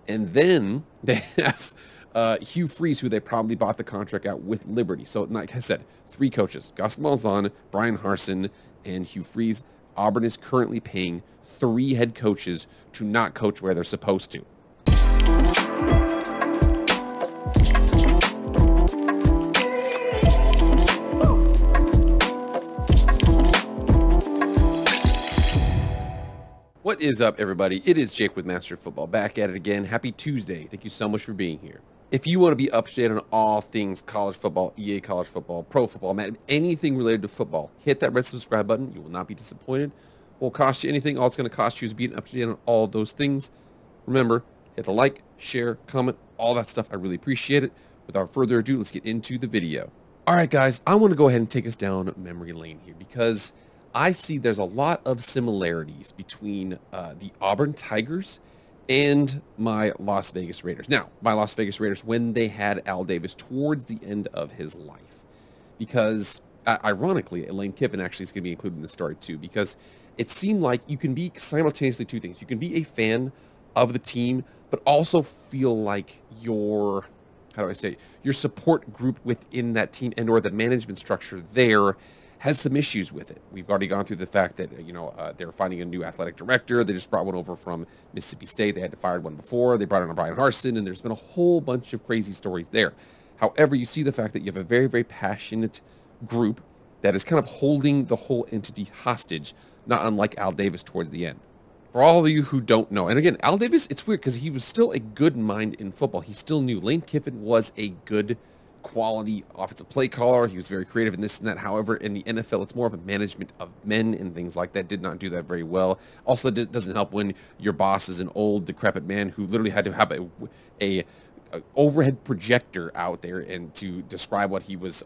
And then they have Hugh Freeze, who they probably bought the contract out with Liberty. So, like I said, 3 coaches, Gus Malzahn, Brian Harsin, and Hugh Freeze. Auburn is currently paying 3 head coaches to not coach where they're supposed to. What is up, everybody? It is Jake with Master of Football, back at it again. Happy Tuesday. Thank you so much for being here. If you want to be up to date on all things college football, EA college football, pro football, man, anything related to football, hit that red subscribe button. You will not be disappointed. Won't cost you anything. All it's going to cost you is being up to date on all those things. Remember, hit the like, share, comment, all that stuff. I really appreciate it. Without further ado, let's get into the video. All right, guys, I want to go ahead and take us down memory lane here because I see there's a lot of similarities between the Auburn Tigers and my Las Vegas Raiders. Now, my Las Vegas Raiders, when they had Al Davis towards the end of his life, because ironically, Lane Kiffin actually is going to be included in the story too, because it seemed like you can be simultaneously 2 things. You can be a fan of the team, but also feel like your, how do I say, your support group within that team and or the management structure there has some issues with it. We've already gone through the fact that, they're finding a new athletic director. They just brought one over from Mississippi State. They had to fire one before. They brought in a Brian Harsin, and there's been a whole bunch of crazy stories there. However, you see the fact that you have a very, very passionate group that is kind of holding the whole entity hostage, not unlike Al Davis towards the end. For all of you who don't know, and again, Al Davis, it's weird because he was still a good mind in football. He still knew Lane Kiffin was a good quality offensive play caller. He was very creative in this and that. However, in the NFL, it's more of a management of men and things like that. Did not do that very well. Also, it doesn't help when your boss is an old, decrepit man who literally had to have a overhead projector out there and to describe what he was,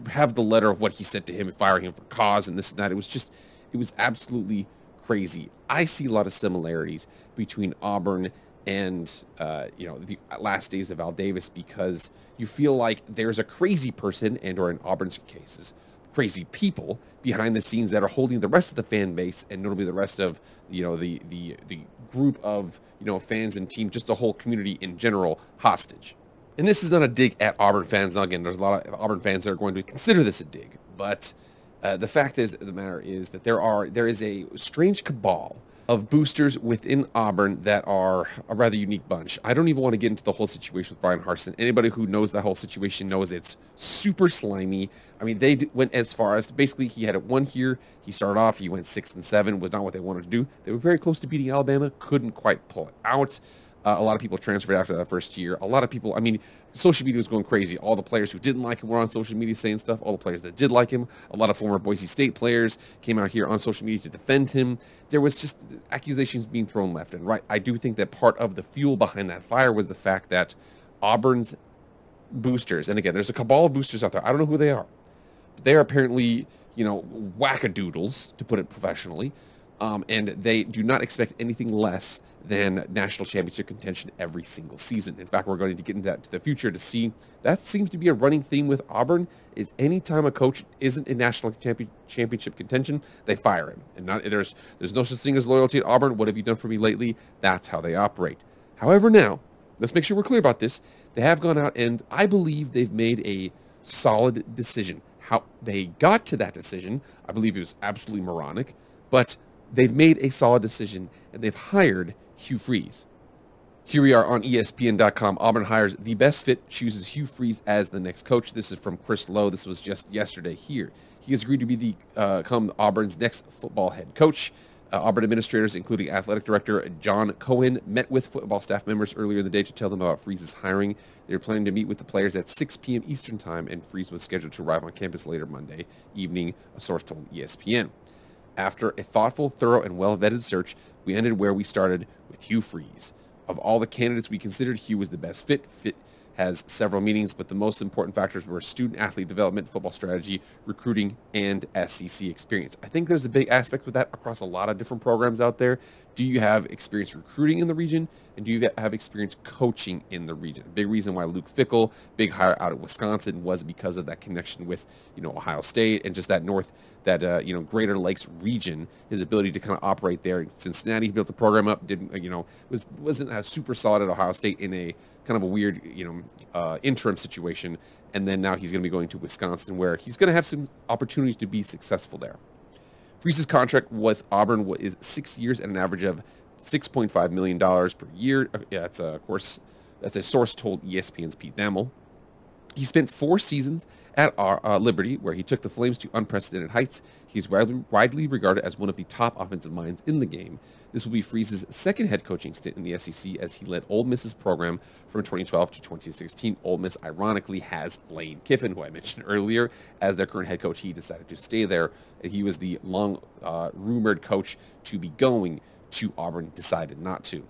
have the letter of what he said to him and firing him for cause and this and that. It was absolutely crazy. I see a lot of similarities between Auburn and the last days of Al Davis, because you feel like there's a crazy person, and or in Auburn's cases, crazy people behind the scenes that are holding the rest of the fan base, and notably the rest of the group of fans and team, just the whole community in general, hostage. And this is not a dig at Auburn fans. Now, again, there's a lot of Auburn fans that are going to consider this a dig, but the fact is, the matter is that there is a strange cabal of boosters within Auburn that are a rather unique bunch. I don't even want to get into the whole situation with Brian Harsin. Anybody who knows that whole situation knows it's super slimy. I mean, they went as far as basically he had it one year. He started off, he went 6-7, was not what they wanted to do. They were very close to beating Alabama, couldn't quite pull it out. A lot of people transferred after that first year. A lot of people, I mean, social media was going crazy. All the players who didn't like him were on social media saying stuff. All the players that did like him, a lot of former Boise State players came out here on social media to defend him. There was just accusations being thrown left and right. I do think that part of the fuel behind that fire was the fact that Auburn's boosters, and again, there's a cabal of boosters out there. I don't know who they are. But they are apparently, wackadoodles, to put it professionally. And they do not expect anything less than national championship contention every single season. In fact, we're going to get into that to the future to see. That seems to be a running theme with Auburn, is anytime a coach isn't in national championship contention, they fire him. And there's no such thing as loyalty at Auburn. What have you done for me lately? That's how they operate. However, now, let's make sure we're clear about this. They have gone out, and I believe they've made a solid decision. How they got to that decision, I believe it was absolutely moronic, but they've made a solid decision, and they've hired Hugh Freeze. Here we are on ESPN.com. Auburn hires the best fit, chooses Hugh Freeze as the next coach. This is from Chris Lowe. This was just yesterday here. He has agreed to become Auburn's next football head coach. Auburn administrators, including athletic director John Cohen, met with football staff members earlier in the day to tell them about Freeze's hiring. They were planning to meet with the players at 6 p.m. Eastern Time, and Freeze was scheduled to arrive on campus later Monday evening, a source told ESPN. After a thoughtful, thorough, and well-vetted search, we ended where we started, with Hugh Freeze. Of all the candidates we considered, Hugh was the best fit. Fit has several meanings, but the most important factors were student-athlete development, football strategy, recruiting, and SEC experience. I think there's a big aspect with that across a lot of different programs out there. Do you have experience recruiting in the region? And do you have experience coaching in the region? A big reason why Luke Fickell, big hire out of Wisconsin, was because of that connection with, Ohio State and just that Greater Lakes region, his ability to kind of operate there. Cincinnati, he built the program up, wasn't super solid at Ohio State in a kind of a weird, interim situation. And then now he's going to be going to Wisconsin, where he's going to have some opportunities to be successful there. Freese's contract with Auburn is 6 years at an average of $6.5 million per year. Yeah, that's a source told ESPN's Pete Thamel. He spent 4 seasons at Liberty, where he took the Flames to unprecedented heights. He's widely regarded as one of the top offensive minds in the game. This will be Freese's second head coaching stint in the SEC, as he led Ole Miss's program from 2012 to 2016. Ole Miss, ironically, has Lane Kiffin, who I mentioned earlier, as their current head coach. He decided to stay there. He was the long-rumored coach to be going to Auburn, decided not to.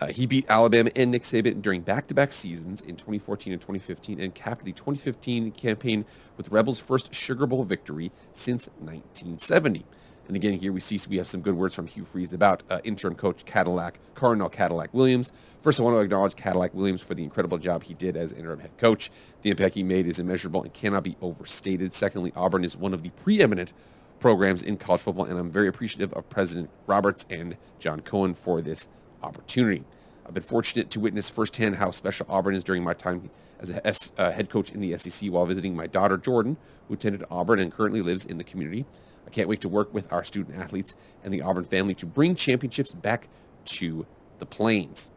He beat Alabama and Nick Saban during back-to-back seasons in 2014 and 2015, and capped the 2015 campaign with Rebels' first Sugar Bowl victory since 1970. And again, here we have some good words from Hugh Freeze about interim coach Carnell Cadillac Williams. First, I want to acknowledge Cadillac Williams for the incredible job he did as interim head coach. The impact he made is immeasurable and cannot be overstated. Secondly, Auburn is one of the preeminent programs in college football, and I'm very appreciative of President Roberts and John Cohen for this opportunity. I've been fortunate to witness firsthand how special Auburn is during my time as a head coach in the SEC while visiting my daughter Jordan, who attended Auburn and currently lives in the community. I can't wait to work with our student athletes and the Auburn family to bring championships back to the Plains.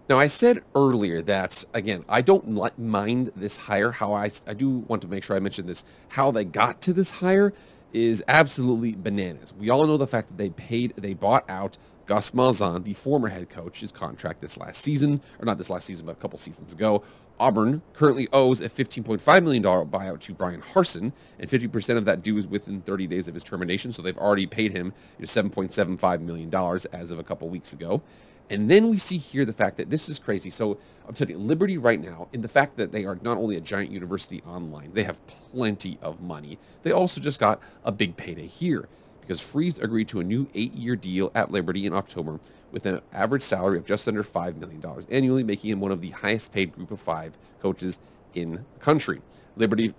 Now, I said earlier that, again, I don't mind this hire. How I do want to make sure I mention this. How they got to this hire is absolutely bananas. We all know the fact that they bought out Gus Malzahn, the former head coach, his contract this last season, or not this last season, but a couple seasons ago. Auburn currently owes a $15.5 million buyout to Brian Harsin, and 50% of that due is within 30 days of his termination, so they've already paid him $7.75 million as of a couple weeks ago. And then we see here the fact that this is crazy. So I'm telling you, Liberty right now, in the fact that they are not only a giant university online, they have plenty of money. They also just got a big payday here, because Freeze agreed to a new 8-year deal at Liberty in October with an average salary of just under $5 million annually, making him one of the highest paid group of 5 coaches in the country. Liberty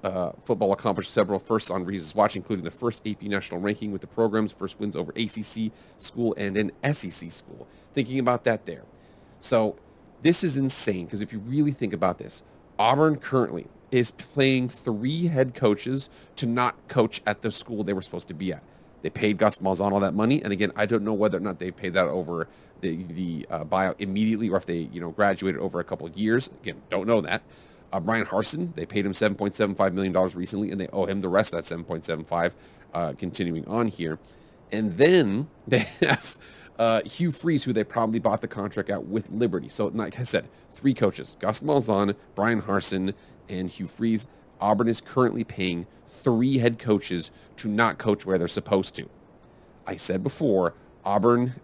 football accomplished several firsts on Freeze's watch, including the first AP national ranking with the program's first wins over ACC school and an SEC school. Thinking about that there. So this is insane, because if you really think about this, Auburn currently is paying 3 head coaches to not coach at the school they were supposed to be at. They paid Gus Malzahn all that money, and again, I don't know whether or not they paid that over the buyout immediately, or if they graduated over a couple of years. Again, don't know that. Brian Harsin, they paid him $7.75 million recently, and they owe him the rest of that $7.75 continuing on here. And then they have Hugh Freeze, who they probably bought the contract out with Liberty. So, like I said, 3 coaches, Gus Malzahn, Brian Harsin, and Hugh Freeze. Auburn is currently paying 3 head coaches to not coach where they're supposed to. I said before, Auburn,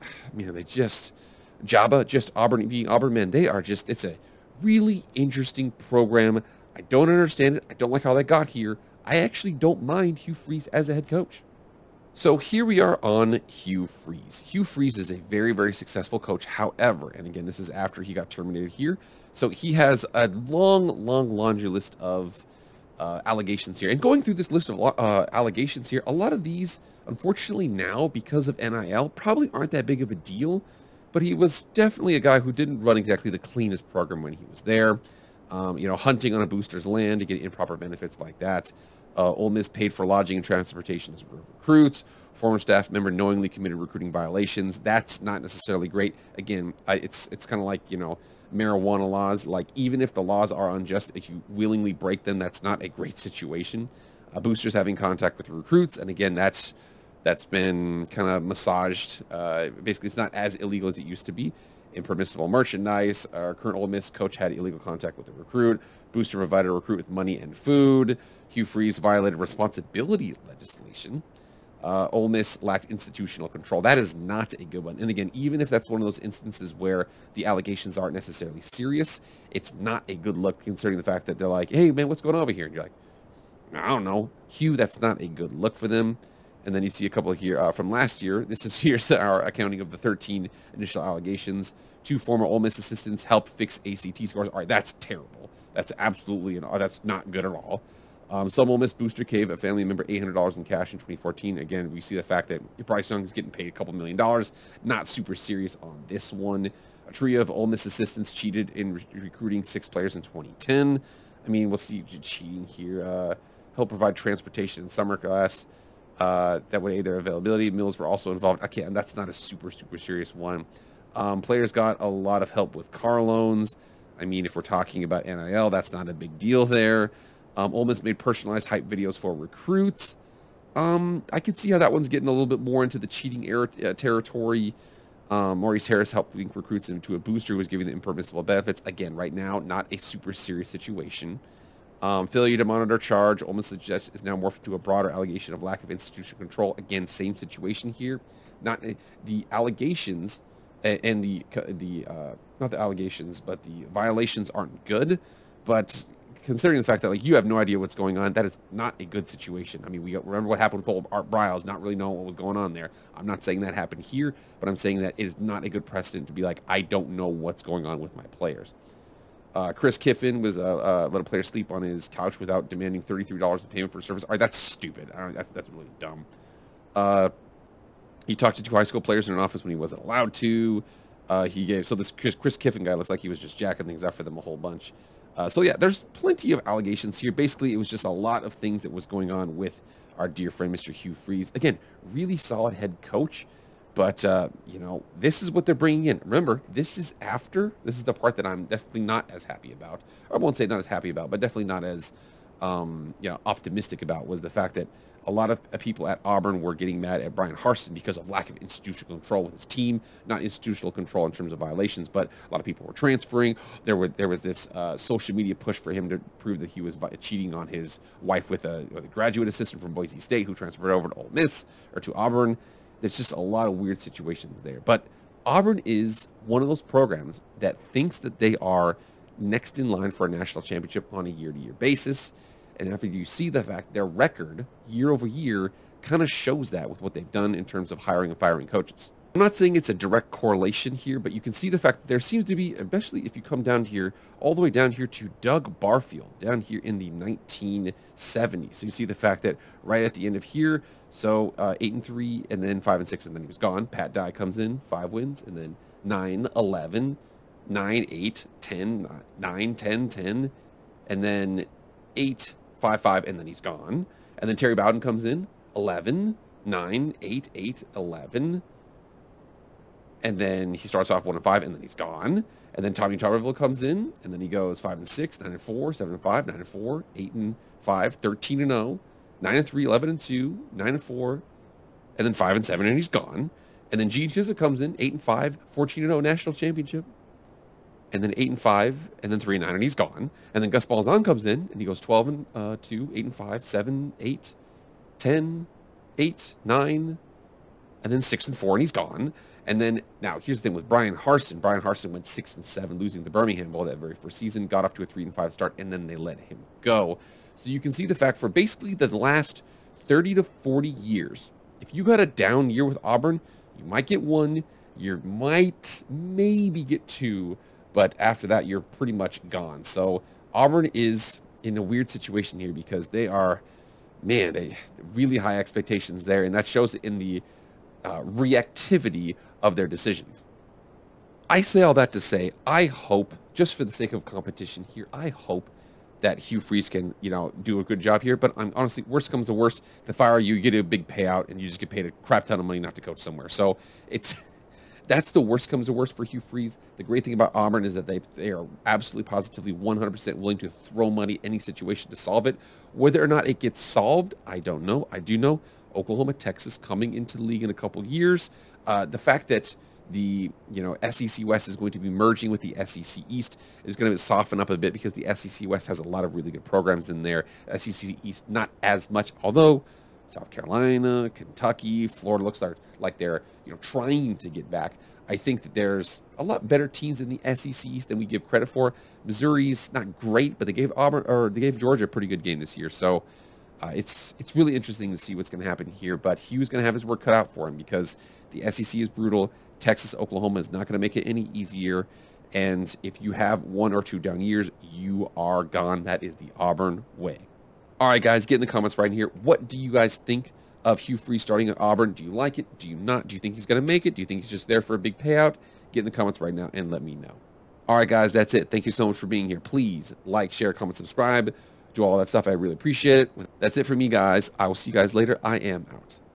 Auburn being Auburn men, it's a really interesting program. I don't understand it. I don't like how they got here. I actually don't mind Hugh Freeze as a head coach. So here we are on Hugh Freeze. Hugh Freeze is a very, very successful coach. However, and again, this is after he got terminated here. So he has a long laundry list of allegations here. And going through this list of allegations here, a lot of these, unfortunately now, because of NIL, probably aren't that big of a deal. But he was definitely a guy who didn't run exactly the cleanest program when he was there. Hunting on a booster's land to get improper benefits like that. Ole Miss paid for lodging and transportation as recruits. Former staff member knowingly committed recruiting violations. That's not necessarily great. Again, it's kind of like, marijuana laws. Like, even if the laws are unjust, if you willingly break them, that's not a great situation. Boosters having contact with recruits, and again, that's been kind of massaged. Basically, it's not as illegal as it used to be. Impermissible merchandise. Our current Ole Miss coach had illegal contact with a recruit. Booster provided a recruit with money and food. Hugh Freeze violated responsibility legislation. Ole Miss lacked institutional control. That is not a good one. And again, even if that's one of those instances where the allegations aren't necessarily serious, it's not a good look, considering the fact that they're like, hey, man, what's going on over here? And you're like, I don't know. Hugh, that's not a good look for them. And then you see a couple here from last year. Here's our accounting of the 13 initial allegations. 2 former Ole Miss assistants helped fix ACT scores. All right, that's terrible. That's absolutely that's not good at all. Some Ole Miss booster gave a family member $800 in cash in 2014. Again, we see the fact that Bryce Young is getting paid a couple $1 million. Not super serious on this one. A trio of Ole Miss assistants cheated in recruiting 6 players in 2010. I mean, we'll see cheating here. Help provide transportation in summer class. That would aid their availability. Mills were also involved. Okay, and that's not a super serious one. Players got a lot of help with car loans. I mean, if we're talking about NIL, that's not a big deal there. Ole Miss made personalized hype videos for recruits. I could see how that one's getting a little bit more into the cheating territory. Maurice Harris helped link recruits into a booster who was giving them impermissible benefits. Again, right now, not a super serious situation. Failure to monitor charge. Ole Miss suggests is now morphed to a broader allegation of lack of institutional control. Again, same situation here. Not the allegations and the not the allegations, but the violations aren't good. But considering the fact that like you have no idea what's going on, that is not a good situation. I mean, we remember what happened with Art Briles, not really knowing what was going on there. I'm not saying that happened here, but I'm saying that it is not a good precedent to be like, I don't know what's going on with my players. Chris Kiffin was let a player sleep on his couch without demanding $33 in payment for service. All right, that's stupid. That's really dumb. He talked to 2 high school players in an office when he wasn't allowed to. This Chris Kiffin guy looks like he was just jacking things up for them a whole bunch. So yeah, there's plenty of allegations here. Basically, it was just a lot of things that was going on with our dear friend, Mr. Hugh Freeze. Again, really solid head coach, but you know, this is what they're bringing in. Remember, this is the part that I'm definitely not as happy about. I won't say not as happy about, but definitely not as optimistic about, was the fact that a lot of people at Auburn were getting mad at Brian Harsin because of lack of institutional control with his team. Not institutional control in terms of violations, but a lot of people were transferring. There was this social media push for him to prove that he was cheating on his wife with a graduate assistant from Boise State who transferred over to Ole Miss or to Auburn. There's just a lot of weird situations there. But Auburn is one of those programs that thinks that they are next in line for a national championship on a year-to-year basis. And after you see the fact their record year over year kind of shows that with what they've done in terms of hiring and firing coaches. I'm not saying it's a direct correlation here, but you can see the fact that there seems to be, especially if you come down here, all the way down here to Doug Barfield, down here in the 1970s. So you see the fact that right at the end of here, so 8-3, and then 5-6, and then he was gone. Pat Dye comes in, 5 wins, and then 9-11, 9-8, 10, 9-10, 10, and then 8-5-5, and then he's gone. And then Terry Bowden comes in, 11, 9, 8, 8, 11. And then he starts off 1-5, and then he's gone. And then Tommy Tuberville comes in, and then he goes 5-6, 9-4, 7-5, 9-4, 8-5, 13-0, 9-3, 11-2, 9-4, and then 5-7, and he's gone. And then Gene Chizik comes in, 8-5, 14-0 national championship. And then 8-5, and then 3-9, and he's gone. And then Gus Malzahn comes in, and he goes 12-2, 8-5, 7, 8, 10, 8, 9, and then 6-4, and he's gone. And then now here's the thing with Brian Harsin. Brian Harsin went 6-7, losing the Birmingham Bowl that very first season, got off to a 3-5 start, and then they let him go. So you can see the fact for basically the last 30 to 40 years, if you got a down year with Auburn, you might get 1, you might maybe get 2. But after that, you're pretty much gone. So Auburn is in a weird situation here because they are, man, they really high expectations there. And that shows in the reactivity of their decisions. I say all that to say, I hope, just for the sake of competition here, I hope that Hugh Freeze can, do a good job here. But I'm honestly, worst comes to worst, they fire you, you get a big payout, and you just get paid a crap ton of money not to coach somewhere. So that's the worst comes to worst for Hugh Freeze. The great thing about Auburn is that they are absolutely positively 100% willing to throw money any situation to solve it. Whether or not it gets solved, I don't know. I do know Oklahoma, Texas coming into the league in a couple years. The fact that the SEC West is going to be merging with the SEC East is going to soften up a bit because the SEC West has a lot of really good programs in there. SEC East not as much, although South Carolina, Kentucky, Florida looks like they're trying to get back. I think that there's a lot better teams in the SEC East than we give credit for. Missouri's not great, but they gave Georgia a pretty good game this year. So It's really interesting to see what's going to happen here, but Hugh's going to have his work cut out for him because the SEC is brutal. Texas, Oklahoma is not going to make it any easier. And if you have 1 or 2 down years, you are gone. That is the Auburn way. All right, guys, get in the comments right here. What do you guys think of Hugh Freeze starting at Auburn? Do you like it? Do you not? Do you think he's going to make it? Do you think he's just there for a big payout? Get in the comments right now and let me know. All right, guys, that's it. Thank you so much for being here. Please like, share, comment, subscribe. Do all that stuff. I really appreciate it. That's it for me, guys. I will see you guys later. I am out.